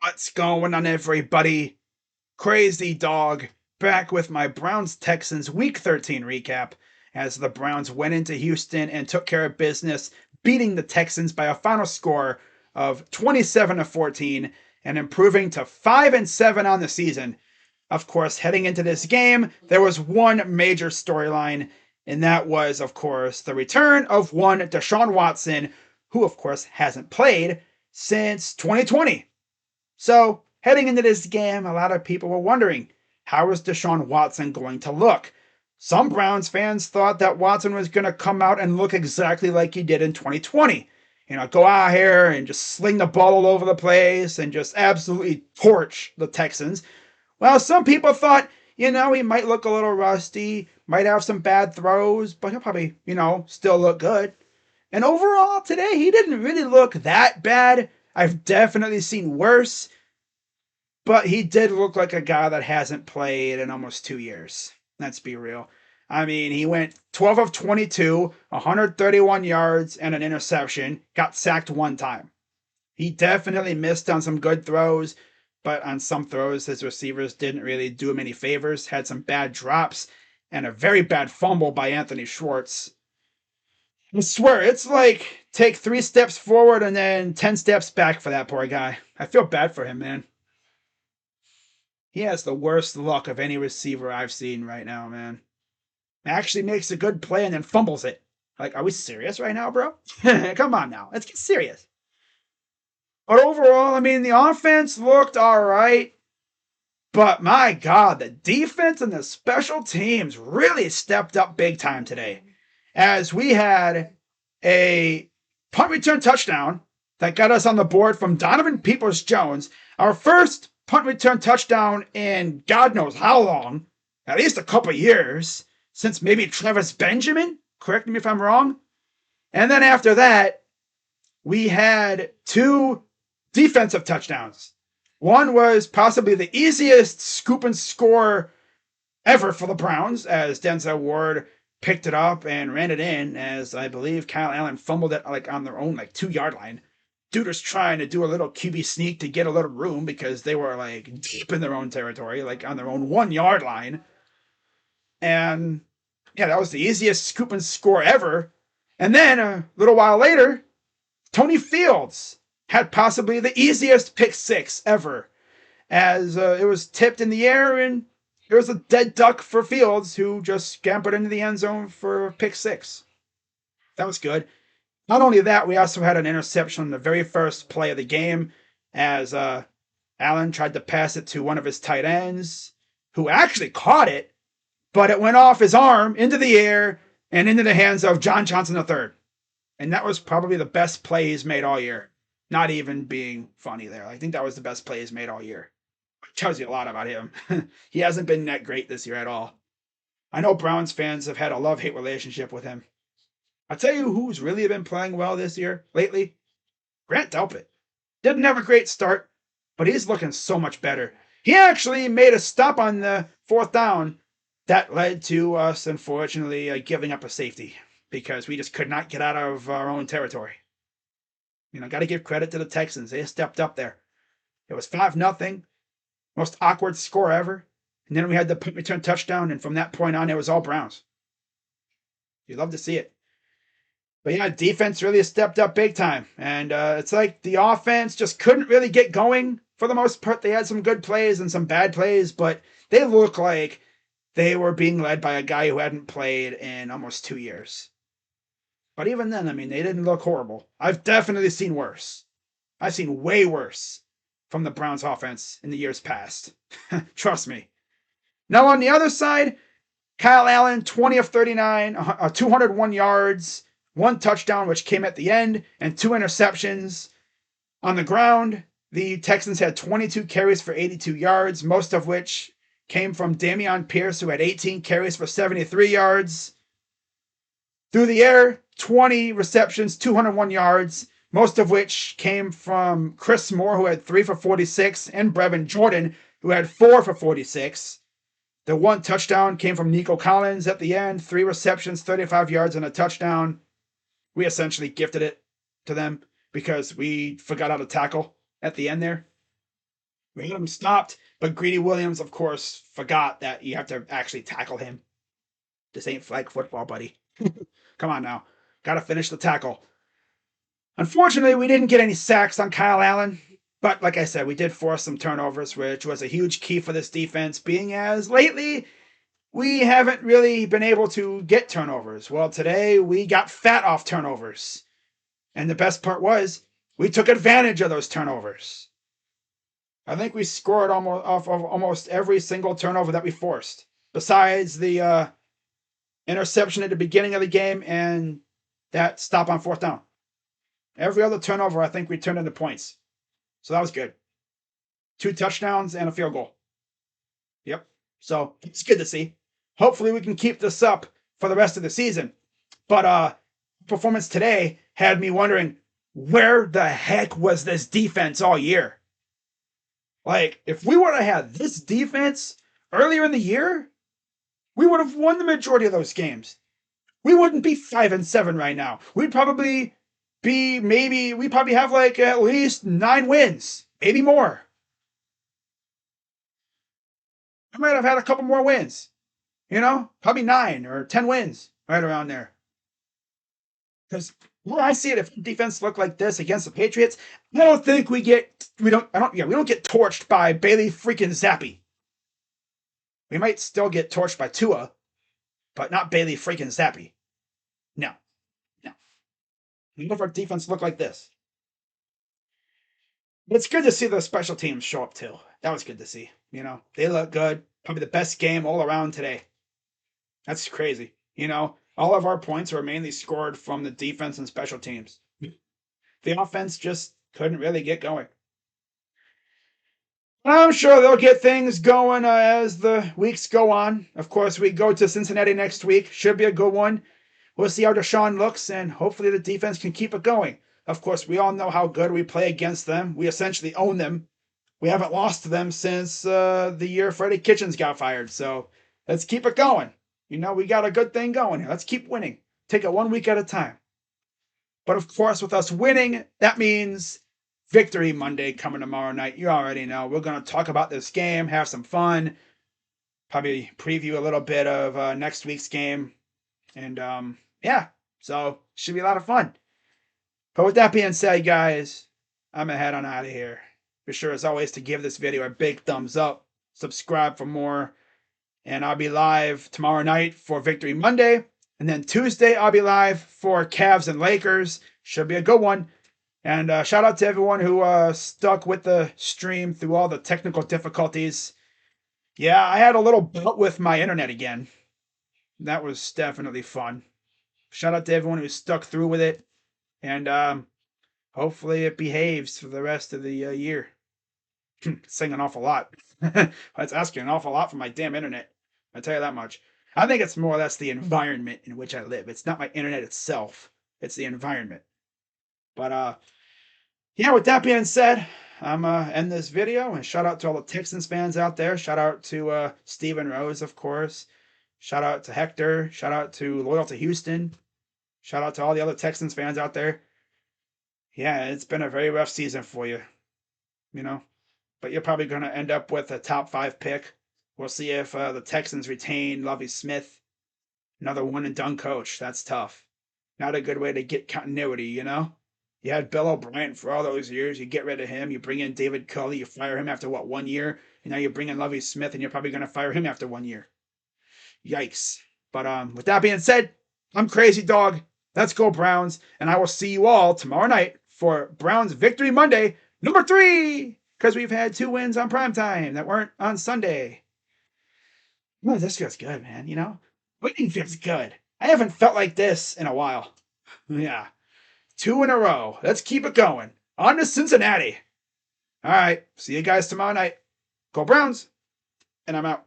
What's going on, everybody? Crazy Dog back with my Browns Texans Week 13 recap as the Browns went into Houston and took care of business, beating the Texans by a final score of 27-14 and improving to 5-7 on the season. Of course, heading into this game, there was one major storyline, and that was, of course, the return of one Deshaun Watson, who, of course, hasn't played since 2020. So, heading into this game, a lot of people were wondering, how is Deshaun Watson going to look? Some Browns fans thought that Watson was going to come out and look exactly like he did in 2020. Go out here and just sling the ball all over the place and just absolutely torch the Texans. Well, some people thought, he might look a little rusty, might have some bad throws, but he'll probably, still look good. And overall, today, he didn't really look that bad. I've definitely seen worse, but he did look like a guy that hasn't played in almost 2 years. Let's be real. I mean, he went 12 of 22, 131 yards, and an interception, got sacked one time. He definitely missed on some good throws, but on some throws, his receivers didn't really do him any favors, had some bad drops, and a very bad fumble by Anthony Schwartz. I swear, it's like take 3 steps forward and then 10 steps back for that poor guy. I feel bad for him, man. He has the worst luck of any receiver I've seen right now, man. Actually makes a good play and then fumbles it. Like, are we serious right now, bro? Come on now. Let's get serious. But overall, I mean, the offense looked all right. But my God, the defense and the special teams really stepped up big time today. As we had a punt return touchdown that got us on the board from Donovan Peoples-Jones. Our first punt return touchdown in God knows how long, at least a couple years, since maybe Travis Benjamin. Correct me if I'm wrong. And then after that, we had 2 defensive touchdowns. One was possibly the easiest scoop and score ever for the Browns, as Denzel Ward picked it up and ran it in, as I believe Kyle Allen fumbled it on their own 2-yard line. Dude was trying to do a little QB sneak to get a little room because they were deep in their own territory, on their own 1-yard line. And yeah, that was the easiest scoop and score ever. And then a little while later, Tony Fields had possibly the easiest pick six ever, as it was tipped in the air and there was a dead duck for Fields, who just scampered into the end zone for pick six. That was good. Not only that, we also had an interception on the very first play of the game, as Allen tried to pass it to one of his tight ends, who actually caught it, but it went off his arm into the air and into the hands of John Johnson III. And that was probably the best play he's made all year. Not even being funny there. I think that was the best play he's made all year. It tells you a lot about him. He hasn't been that great this year at all. I know Browns fans have had a love-hate relationship with him. I'll tell you who's really been playing well this year, lately. Grant Delpit. Didn't have a great start, but he's looking so much better. He actually made a stop on the 4th down that led to us, unfortunately, giving up a safety because we just could not get out of our own territory. Got to give credit to the Texans. They stepped up there. It was 5-0. Most awkward score ever. And then we had the punt return touchdown, and from that point on, it was all Browns. You love to see it. But yeah, defense really stepped up big time. And it's like the offense just couldn't really get going for the most part. They had some good plays and some bad plays, but they look like they were being led by a guy who hadn't played in almost 2 years. But even then, I mean, they didn't look horrible. I've definitely seen worse. I've seen way worse from the Browns offense in the years past. Trust me. Now on the other side, Kyle Allen, 20 of 39, 201 yards, 1 touchdown, which came at the end, and 2 interceptions. On the ground, the Texans had 22 carries for 82 yards, most of which came from Dameon Pierce, who had 18 carries for 73 yards. Through the air, 20 receptions, 201 yards, most of which came from Chris Moore, who had 3 for 46, and Brevin Jordan, who had 4 for 46. The 1 touchdown came from Nico Collins at the end, 3 receptions, 35 yards, and a touchdown. We essentially gifted it to them because we forgot how to tackle at the end there. We got him stopped, but Greedy Williams, of course, forgot that you have to actually tackle him. This ain't flag football, buddy. Come on now. Got to finish the tackle. Unfortunately, we didn't get any sacks on Kyle Allen. But like I said, we did force some turnovers, which was a huge key for this defense, being as lately we haven't really been able to get turnovers. Well, today we got fat off turnovers. And the best part was we took advantage of those turnovers. I think we scored almost off of almost every single turnover that we forced, besides the interception at the beginning of the game and that stop on fourth down. Every other turnover, I think we turned into points. So that was good. 2 touchdowns and a field goal. Yep. So it's good to see. Hopefully we can keep this up for the rest of the season. But performance today had me wondering, where the heck was this defense all year? Like, if we would have had this defense earlier in the year, we would have won the majority of those games. We wouldn't be 5-7 right now. We'd probably we probably have like at least 9 wins, maybe more. I might have had a couple more wins, probably 9 or 10 wins right around there. Because when I see it, if defense look like this against the Patriots, I don't think we don't get torched by Bailey freaking Zappi. We might still get torched by Tua, but not Bailey freaking Zappi. No. None of our defense look like this. But it's good to see the special teams show up too. That was good to see. They look good. Probably the best game all around today. That's crazy. All of our points were mainly scored from the defense and special teams. The offense just couldn't really get going. I'm sure they'll get things going as the weeks go on. Of course, we go to Cincinnati next week. Should be a good one. We'll see how Deshaun looks, and hopefully the defense can keep it going. Of course, we all know how good we play against them. We essentially own them. We haven't lost to them since the year Freddie Kitchens got fired. So let's keep it going. We got a good thing going here. Let's keep winning. Take it 1 week at a time. But of course, with us winning, that means Victory Monday coming tomorrow night. You already know. We're going to talk about this game, have some fun, probably preview a little bit of next week's game. And yeah, so should be a lot of fun. But with that being said, guys, I'm going to head on out of here. Be sure, as always, to give this video a big thumbs up. Subscribe for more. And I'll be live tomorrow night for Victory Monday. And then Tuesday, I'll be live for Cavs and Lakers. Should be a good one. And shout out to everyone who stuck with the stream through all the technical difficulties. Yeah, I had a little bout with my internet again. That was definitely fun. Shout out to everyone who stuck through with it. And hopefully it behaves for the rest of the year. Saying an awful lot. That's asking an awful lot from my damn internet. I'll tell you that much. I think it's more or less the environment in which I live. It's not my internet itself. It's the environment. But yeah, with that being said, I'm going to end this video. And shout out to all the Texans fans out there. Shout out to Steven Rose, of course. Shout out to Hector. Shout out to Loyal to Houston. Shout out to all the other Texans fans out there. Yeah, it's been a very rough season for you. But you're probably going to end up with a top 5 pick. We'll see if the Texans retain Lovie Smith. Another one-and-done coach. That's tough. Not a good way to get continuity, You had Bill O'Brien for all those years. You get rid of him. You bring in David Culley. You fire him after, 1 year? And now you bring in Lovie Smith, and you're probably going to fire him after 1 year. Yikes. But with that being said, I'm Crazy Dog. Let's go Browns. And I will see you all tomorrow night for Browns Victory Monday, number 3. Because we've had 2 wins on primetime that weren't on Sunday. Well, this feels good, man, Winning feels good. I haven't felt like this in a while. Yeah. 2 in a row. Let's keep it going. On to Cincinnati. All right. See you guys tomorrow night. Go Browns. And I'm out.